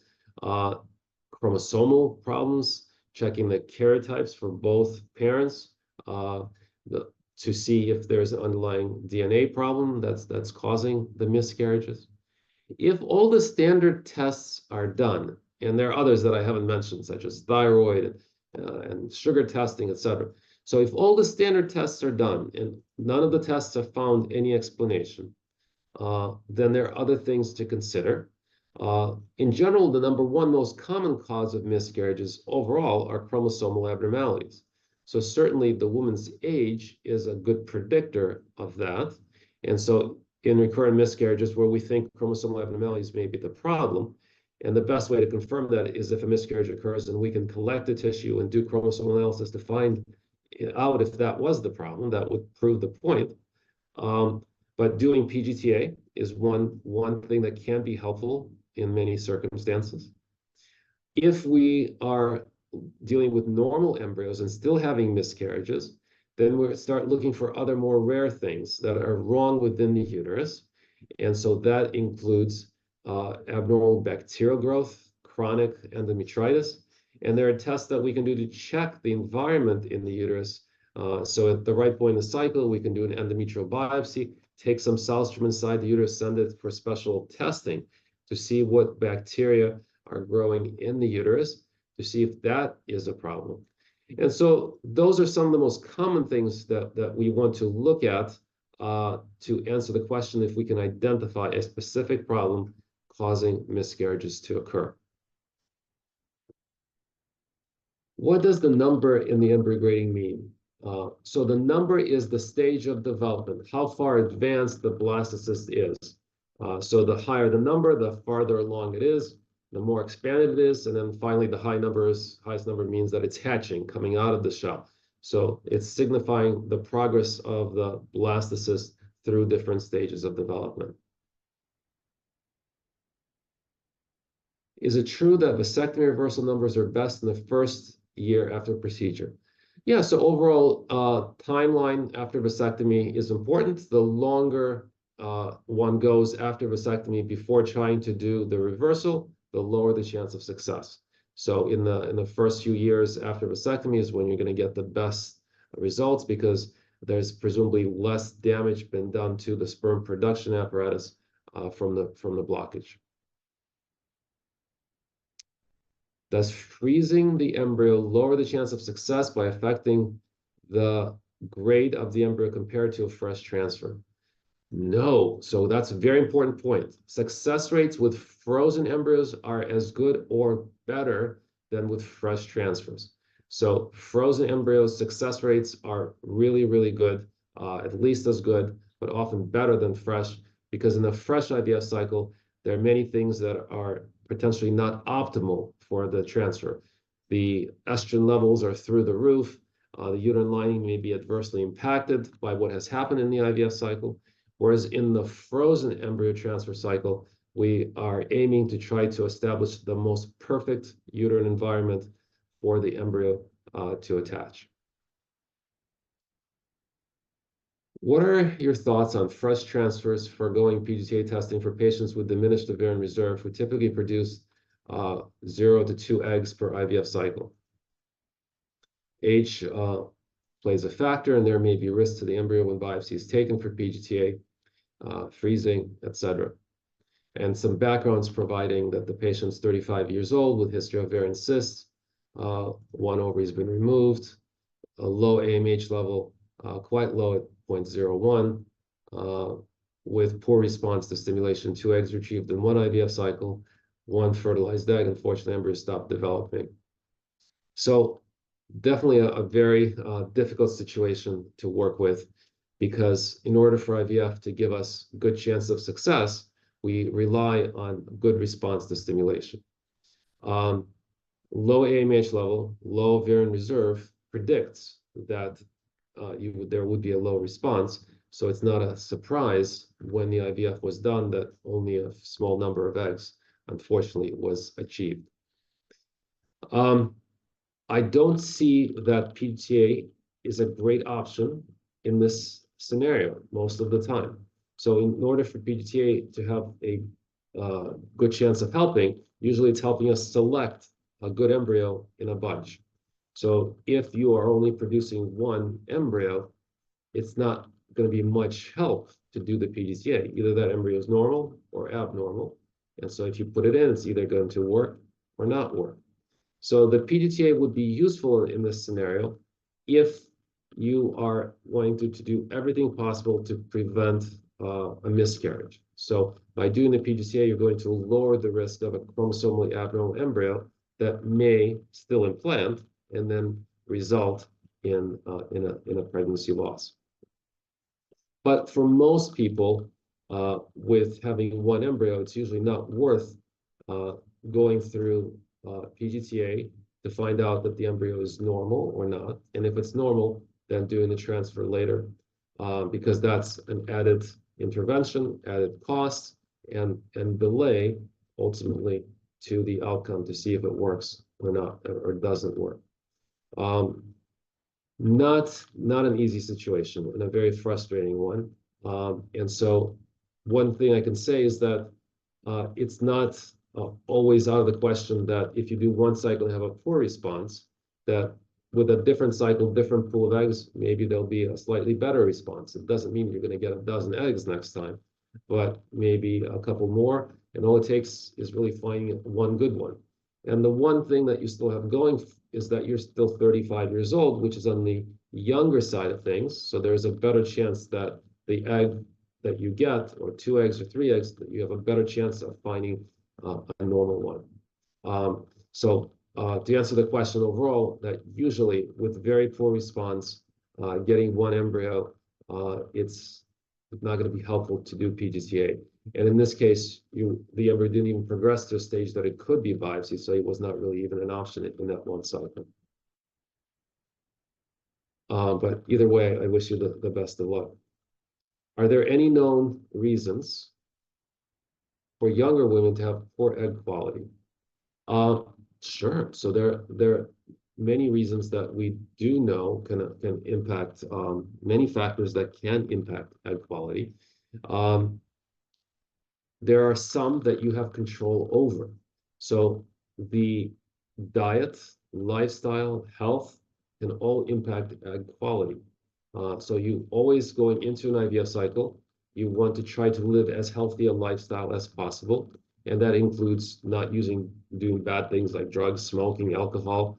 Speaker 1: chromosomal problems, checking the karyotypes for both parents to see if there's an underlying DNA problem that's causing the miscarriages. If all the standard tests are done, and there are others that I haven't mentioned, such as thyroid and sugar testing, etc. So if all the standard tests are done and none of the tests have found any explanation, then there are other things to consider. In general, the number one most common cause of miscarriages overall are chromosomal abnormalities. So certainly the woman's age is a good predictor of that. And so in recurrent miscarriages where we think chromosomal abnormalities may be the problem, and the best way to confirm that is if a miscarriage occurs and we can collect the tissue and do chromosomal analysis to find out if that was the problem, that would prove the point. But doing PGT-A is one thing that can be helpful in many circumstances. If we are dealing with normal embryos and still having miscarriages, then we'll start looking for other more rare things that are wrong within the uterus. And so that includes abnormal bacterial growth, chronic endometritis. And there are tests that we can do to check the environment in the uterus. So at the right point in the cycle, we can do an endometrial biopsy, take some cells from inside the uterus, send it for special testing to see what bacteria are growing in the uterus, to see if that is a problem. And so those are some of the most common things that we want to look at to answer the question if we can identify a specific problem causing miscarriages to occur. What does the number in the embryo grading mean? So the number is the stage of development, how far advanced the blastocyst is. So the higher the number, the farther along it is, the more expanded it is, and then finally the highest number means that it's hatching, coming out of the shell. So it's signifying the progress of the blastocyst through different stages of development. Is it true that vasectomy reversal numbers are best in the first year after procedure? Yeah, so overall timeline after vasectomy is important. The longer one goes after vasectomy before trying to do the reversal, the lower the chance of success. So in the first few years after vasectomy is when you're going to get the best results, because there's presumably less damage been done to the sperm production apparatus from the blockage. Does freezing the embryo lower the chance of success by affecting the grade of the embryo compared to a fresh transfer? No. So that's a very important point. Success rates with frozen embryos are as good or better than with fresh transfers. So frozen embryos success rates are really, really good, at least as good, but often better than fresh, because in the fresh IVF cycle, there are many things that are potentially not optimal for the transfer. The estrogen levels are through the roof. The uterine lining may be adversely impacted by what has happened in the IVF cycle, whereas in the frozen embryo transfer cycle, we are aiming to try to establish the most perfect uterine environment for the embryo to attach. What are your thoughts on fresh transfers foregoing PGT-A testing for patients with diminished ovarian reserve who typically produce 0 to 2 eggs per IVF cycle? Age plays a factor, and there may be risks to the embryo when biopsy is taken for PGT-A, freezing, etc. And some backgrounds providing that the patient's 35 years old with history of ovarian cysts, one ovary has been removed, a low AMH level, quite low at 0.01, with poor response to stimulation, 2 eggs retrieved in 1 IVF cycle, 1 fertilized egg. Unfortunately, embryo stopped developing. So definitely a very difficult situation to work with, because in order for IVF to give us good chance of success, we rely on good response to stimulation. Low AMH level, low ovarian reserve predicts that there would be a low response. So it's not a surprise when the IVF was done that only a small number of eggs, unfortunately, was achieved. I don't see that PGT-A is a great option in this scenario most of the time. So in order for PGT-A to have a good chance of helping, usually it's helping us select a good embryo in a bunch. So if you are only producing 1 embryo, it's not going to be much help to do the PGT-A. Either that embryo is normal or abnormal. And so if you put it in, it's either going to work or not work. So the PGT-A would be useful in this scenario if you are wanting to do everything possible to prevent a miscarriage. So by doing the PGT-A, you're going to lower the risk of a chromosomally abnormal embryo that may still implant and then result in a pregnancy loss. But for most people, with having 1 embryo, it's usually not worth going through PGT-A to find out that the embryo is normal or not. And if it's normal, then doing the transfer later, because that's an added intervention, added cost, and delay ultimately to the outcome to see if it works or not, or doesn't work. Not an easy situation and a very frustrating one. And so one thing I can say is that it's not always out of the question that if you do 1 cycle and have a poor response, that with a different cycle, different pool of eggs, maybe there'll be a slightly better response. It doesn't mean you're going to get a dozen eggs next time, but maybe a couple more. And all it takes is really finding 1 good one. And the one thing that you still have going is that you're still 35 years old, which is on the younger side of things. So there's a better chance that the egg that you get, or 2 eggs or 3 eggs, that you have a better chance of finding a normal one. To answer the question overall, that usually with very poor response, getting 1 embryo, it's not going to be helpful to do PGT-A. And in this case, the embryo didn't even progress to a stage that it could be biopsy, so it was not really even an option in that 1 cycle. But either way, I wish you the best of luck. Are there any known reasons for younger women to have poor egg quality? Sure. So there are many reasons that we do know can impact, many factors that can impact egg quality. There are some that you have control over. So the diet, lifestyle, health can all impact egg quality. So you always going into an IVF cycle, you want to try to live as healthy a lifestyle as possible. And that includes not doing bad things like drugs, smoking, alcohol,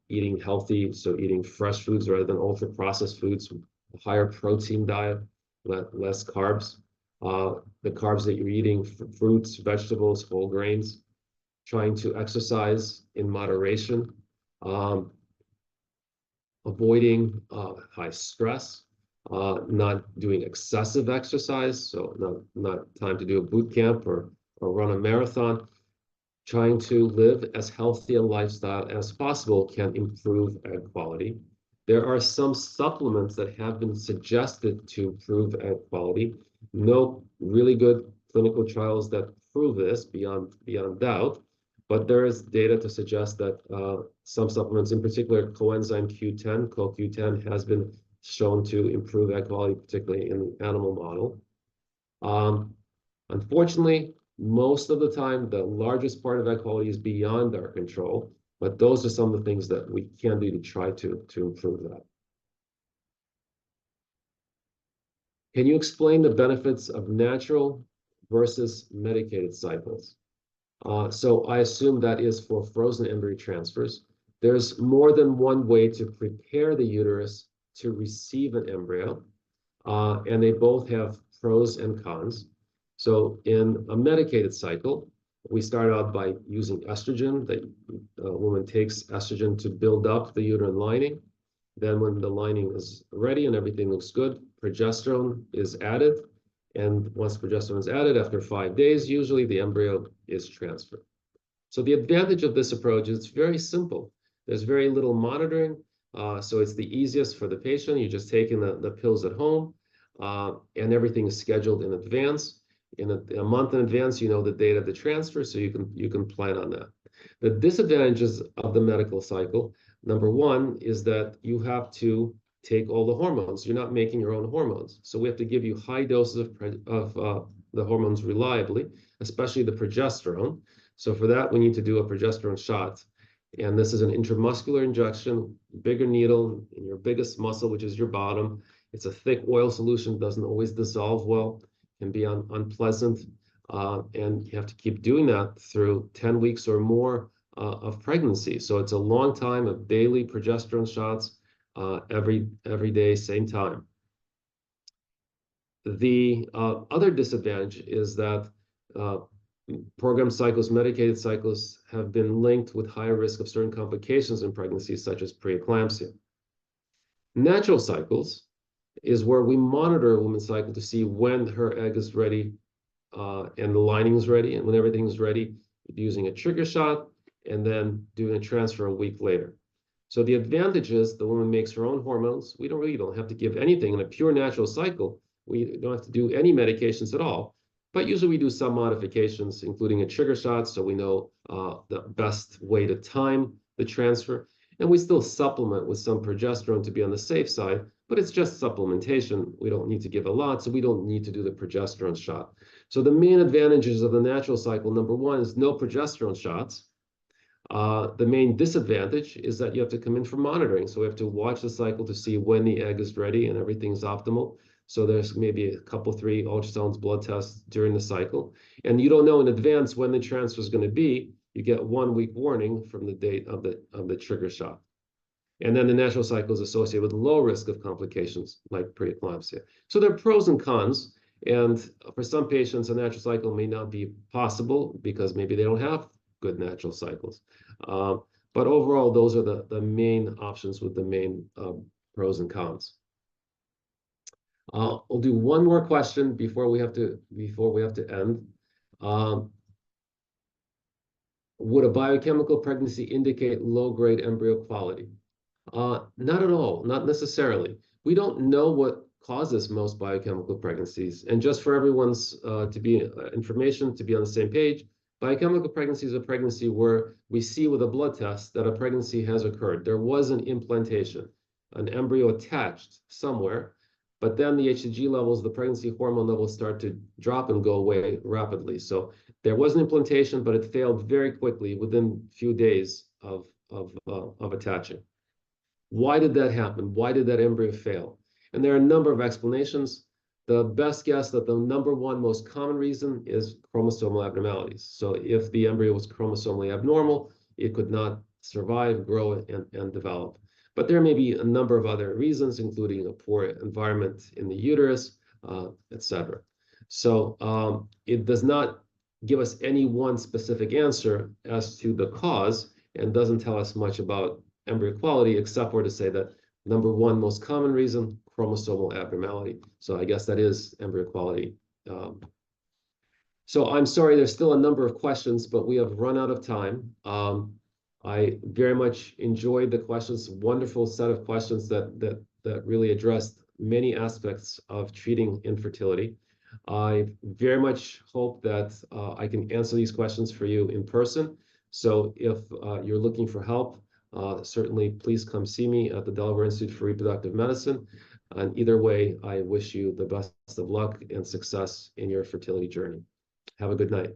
Speaker 1: eating healthy, so eating fresh foods rather than ultra-processed foods, a higher protein diet, less carbs. The carbs that you're eating, fruits, vegetables, whole grains, trying to exercise in moderation, avoiding high stress, not doing excessive exercise, so not time to do a boot camp or run a marathon. Trying to live as healthy a lifestyle as possible can improve egg quality. There are some supplements that have been suggested to improve egg quality. No really good clinical trials that prove this beyond doubt, but there is data to suggest that some supplements, in particular coenzyme Q10, CoQ10, has been shown to improve egg quality, particularly in the animal model. Unfortunately, most of the time, the largest part of egg quality is beyond our control, but those are some of the things that we can do to try to improve that. Can you explain the benefits of natural versus medicated cycles? So I assume that is for frozen embryo transfers. There's more than one way to prepare the uterus to receive an embryo, and they both have pros and cons. So in a medicated cycle, we start out by using estrogen. The woman takes estrogen to build up the uterine lining. Then when the lining is ready and everything looks good, progesterone is added. And once progesterone is added, after 5 days, usually the embryo is transferred. So the advantage of this approach is it's very simple. There's very little monitoring. So it's the easiest for the patient. You're just taking the pills at home, and everything is scheduled in advance. In a month in advance, you know the date of the transfer, so you can plan on that. The disadvantages of the medical cycle, number one, is that you have to take all the hormones. You're not making your own hormones. So we have to give you high doses of the hormones reliably, especially the progesterone. So for that, we need to do a progesterone shot. And this is an intramuscular injection, bigger needle in your biggest muscle, which is your bottom. It's a thick oil solution, doesn't always dissolve well, can be unpleasant. And you have to keep doing that through 10 weeks or more of pregnancy. So it's a long time of daily progesterone shots every day, same time. The other disadvantage is that program cycles, medicated cycles, have been linked with higher risk of certain complications in pregnancy, such as preeclampsia. Natural cycles is where we monitor a woman's cycle to see when her egg is ready and the lining is ready, and when everything is ready, using a trigger shot and then doing a transfer a week later. So the advantage is the woman makes her own hormones. We don't have to give anything. In a pure natural cycle, we don't have to do any medications at all. But usually we do some modifications, including a trigger shot, so we know the best way to time the transfer. And we still supplement with some progesterone to be on the safe side, but it's just supplementation. We don't need to give a lot, so we don't need to do the progesterone shot. So the main advantages of the natural cycle, number one, is no progesterone shots. The main disadvantage is that you have to come in for monitoring. So we have to watch the cycle to see when the egg is ready and everything's optimal. So there's maybe a couple, 3 ultrasounds, blood tests during the cycle. And you don't know in advance when the transfer is going to be. You get 1 week warning from the date of the trigger shot. And then the natural cycle is associated with low risk of complications like preeclampsia. So there are pros and cons. And for some patients, a natural cycle may not be possible because maybe they don't have good natural cycles. But overall, those are the main options with the main pros and cons. We'll do one more question before we have to end. Would a biochemical pregnancy indicate low-grade embryo quality? Not at all, not necessarily. We don't know what causes most biochemical pregnancies. And just for everyone's information to be on the same page, biochemical pregnancy is a pregnancy where we see with a blood test that a pregnancy has occurred. There was an implantation, an embryo attached somewhere, but then the HCG levels, the pregnancy hormone levels start to drop and go away rapidly. So there was an implantation, but it failed very quickly within a few days of attaching. Why did that happen? Why did that embryo fail? And there are a number of explanations. The best guess that the number one most common reason is chromosomal abnormalities. So if the embryo was chromosomally abnormal, it could not survive, grow, and develop. But there may be a number of other reasons, including a poor environment in the uterus, etc. So it does not give us any one specific answer as to the cause and doesn't tell us much about embryo quality, except for to say that number one most common reason, chromosomal abnormality. So I guess that is embryo quality. So I'm sorry, there's still a number of questions, but we have run out of time. I very much enjoyed the questions, wonderful set of questions that really addressed many aspects of treating infertility. I very much hope that I can answer these questions for you in person. So if you're looking for help, certainly please come see me at the Delaware Institute for Reproductive Medicine. And either way, I wish you the best of luck and success in your fertility journey. Have a good night.